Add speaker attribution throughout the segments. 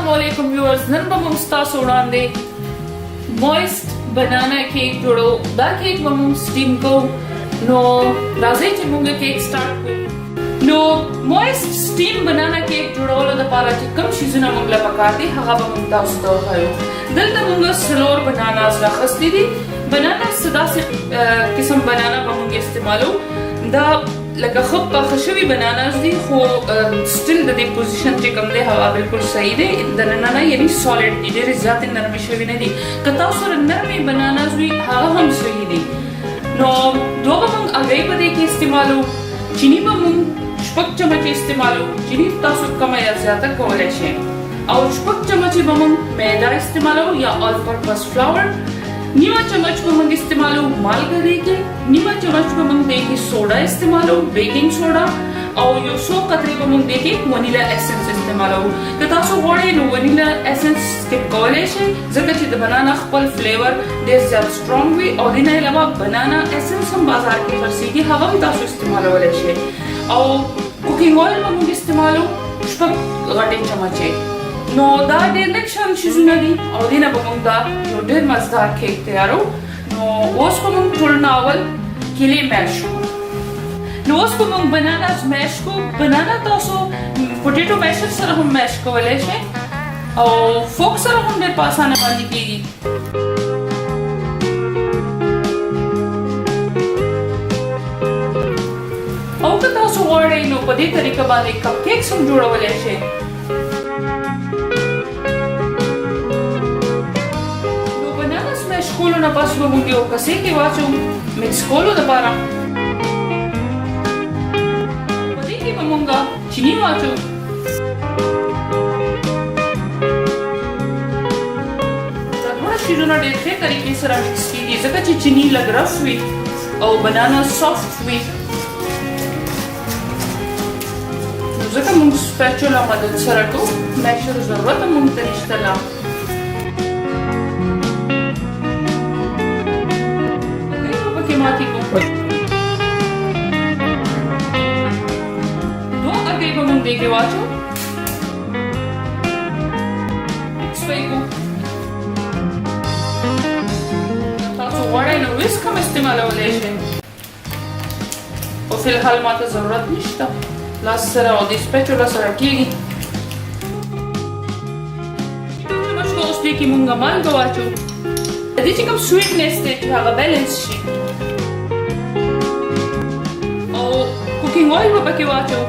Speaker 1: अस्सलामुअलैकुम viewers, none बम तاسو وړاندې موइست بنانا کیک جوړو. دا کیک به موږ سټیم کوو. نو راځئ چې موږ کیک سٹارټ کړو. نو موइست سټیم بنانا کیک جوړولو لپاره چې کوم شیزونه موږ لا پکار دي هغه به موږ تاسو ته وښیو. دلته موږ سلور بناناز راخستې دي. بنانا داسې قسم بنانا به موږ استعمالو. دا لکه خب پخشوي بناناز دي خو سټیل د دې پوزیشن چې کوم دی هغه بالکل صحیح دی. د نننه یعنی سالډ دي، ډېرې زیاتې نرمې شوي نه دي. که تاسو سره نرمې بناناز وي هغه هم صحیح دي. نو دوه به موږ هګۍ په دې کې استعمالو. چینی به موږ 6 چمچې استعمالو. چینی تاسو کمه یا زیاته کولی شئ. او 6 چمچې به موږ میده استعمالو یا آل پرپس فلاور. نیمه چمچ به موږ استعمالو مالګه دې کې. نیمه چمچ به موږ دې کې سوډا استعمالو، بیکینګ سوډا. او یو څو قطرې به موږ دې کې ونیلا اسنس استعمالو. که تاسو غواړئ نو ونیلا اسنس سکپ کولی شئ ځکه چې د بنانا خپل فلیور ډېر زیات سټرونګ وي. او دې نه علاوه بنانا اسنس هم بازار کې خرڅېږي، هغه هم تاسو استعمالولی شئ. او کوکینګ اویل به موږ استعمالو 6 غټې چمچې. نو دا ډېر لږ شان شیزونه دي او دې نه به موږ دا یو ډېر مزدار کیک تیارو. نو اوس به موږ ټول نه اول کیلې میش کړو. نو اوس به موږ بناناز میش کړو. بنانا تاسو پوټیټو میشر سره هم میش کولی شئ او فوک سره هم ډېر په اسانه باندې کېږي. او که تاسو غواړئ نو په دې طریقه باندې کپ کیکس هم جوړولی شئ. کولو نه پس به موږ یو کاسې کې واچو مکس کولو دپاره. په دې کې به موږ چیني واچو. دا دواړه شیزونه ډېر ښې طریقې سره مکس کېږي ځکه چې چیني لږ رف وي او بنانا سافټ وي. نو ځکه موږ سپیچولا مدد سره کوو. میشر ضرورت هم موږ ته نشته لا. دو هګۍ به موږ دې کې واچو. مکس به یې کړو. تاسو غواړئ نو ویسک هم استعمالولی شئ. خو فی الحال ماته ضرورت نشته. لاس سره او د سپیچولا سره کېږي. اوس دې کې موږ مالګه واچو. د دې چې کوم سویټنس دی چې هغه بیلنس شي. کوکینګ اویل به پکې واچو.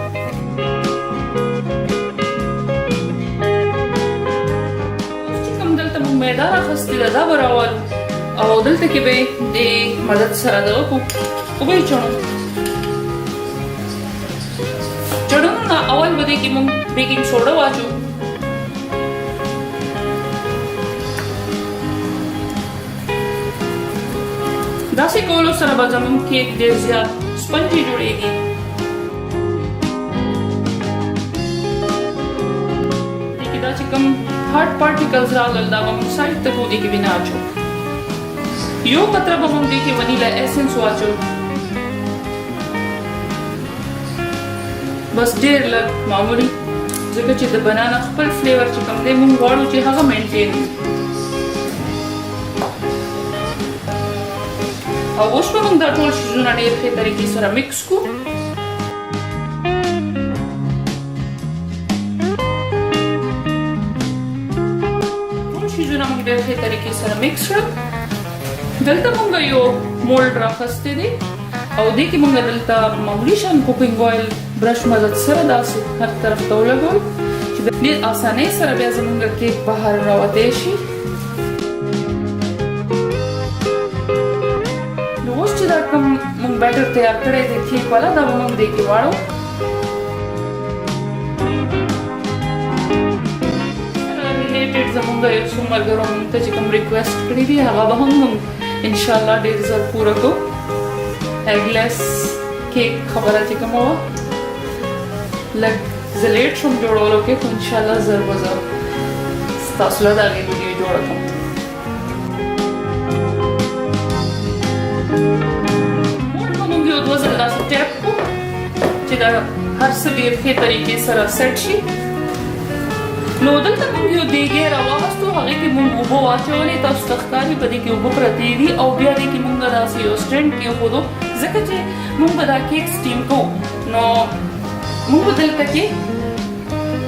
Speaker 1: اوس چې کوم دلته موږ میده راخستې ده دا به راوالو او دلته کې به یې د مدد سره دغه کړو. وبه یې چڼو. چڼلو نه اول به دې کې موږ بیکینګ سوډا واچو. داسې کولو سره به زموږ کیک ډېر زیات سپنجي جوړېږي. دې کې دا چې کوم هارډ پارټیکلز راغلل دا به موږ سایډ ته کړو. دې کې به نه اچو. یو قطره به موږ دې کې ونیلا اسنس واچو. بس ډېر لږ معمولي ځکه چې د بنانا خپل فلیور چې کوم دی موږ غواړو چې هغه مینټین وي. او اوس به موږ دا ټول شیزونه ډېر ښې طریقې سره مکس کړو. ټول شیزونه موږ ډېر ښې طریقې سره مکس کړل. دلته موږ یو مولډ راخستی دی او دې کې موږ دلته معمولي شان کوکینګ اویل برش مدد سره داسې هر طرف ته ولګول چې د ډېر اسانۍ سره بیا زموږ کیک بهر راوتی شي. دا کوم موږ بیټر تیار کړی دی کیک والا دا به موږ دې کې واړو. ریلیټډ زموږ یو څو ملګرو موږ ته چې کوم ریکویسټ کړي دي هغه به هم موږ انشاءالله ډېر ژر پوره کوو. ایګلیس کیک خبره چې کومه وه لږ زه لیټ شوم جوړولو کې خو انشاءالله ژر به زه ستاسو له د هغې ویډیو جوړه کړم. ټیپ کړو چې دا هر څه ډېر ښې طریقې سره سیټ شي. نو دلته موږ یو دیګی راواغستو، هغې کې موږ اوبه واچولې، تاسو ته ښکاري په دې کې اوبه پرتې دي، او بیا دې کې موږ داسې یو سټینډ کېښودو ځکه چې موږ به دا کیک سټیم کوو. نو موږ به دلته کې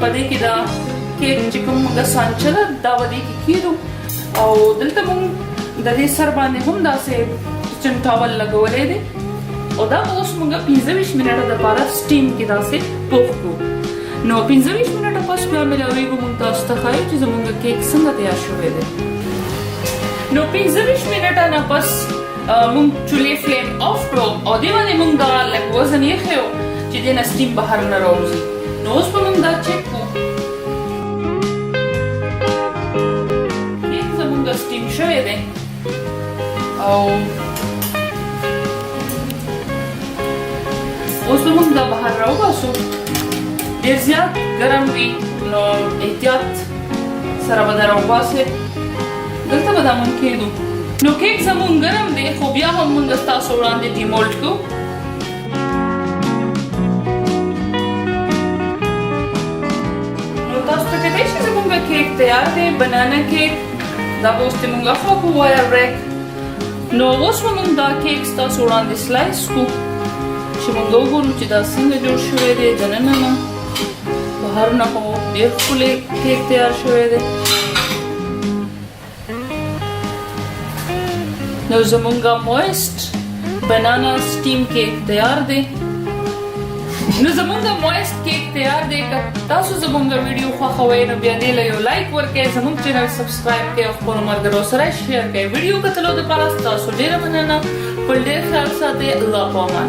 Speaker 1: په دې کې دا کیک چې کوم موږ سانچه ده دا به دې کې کېږدو، او دلته موږ د دې سر باندې هم داسې کچن ټاول لګولی دی، او دا به اوس موږ 25 منټه دپاره سټیم کې داسې پوخ کړو. نو 25 منټه پس بیا ملاویږو موږ تاسو ته ښایو چې زموږ کیک څنګه تیار شوی دی. نو 25 منټه نه پس موږ چولې فلیم آف کړو، او دې باندې موږ دا لږ وزن ایښی و چې دې نه سټیم بهر نه راوځي. نو اوس به موږ دا چک کړو. کیک زموږ سټیم شوی دی، او اوس به موږ دا بهر راوباسو. ډېر زیات ګرم وي نو احتیاط سره به دا راوباسئ. دلته به دا موږ کېږدو. نو کیک زموږ ګرم دی، خو بیا هم موږ ستاسو وړاندې ډیمولډ کړو. نو تاسو ته کېدای شي زموږ کیک تیار دی، بنانا کیک. دا به اوس د موږ اخوا کړو وایر ریک. نو اوس به موږ دا کیک ستاسو وړاندې سلایس کړو چې موږ وګورو چې دا څنګه جوړ شوی دی. دننه نه بهر نه خو ډېر ښکلی کیک تیار شوی دی. نو زمونږ مویسټ بنانا سټیم کیک تیار دی. نو زمونږ مویسټ کیک تیار دی. که تاسو زمونږ ویډیو خوښوئ نو بیا دې له یو لایک ورکړئ، زمونږ چینل سبسکرایب کړئ او خپلو ملګرو سره شیر کړئ. ویډیو کتلو دپاره ستاسو ډېره مننه. خپل ډېر خیال ساتئ. الله په امان.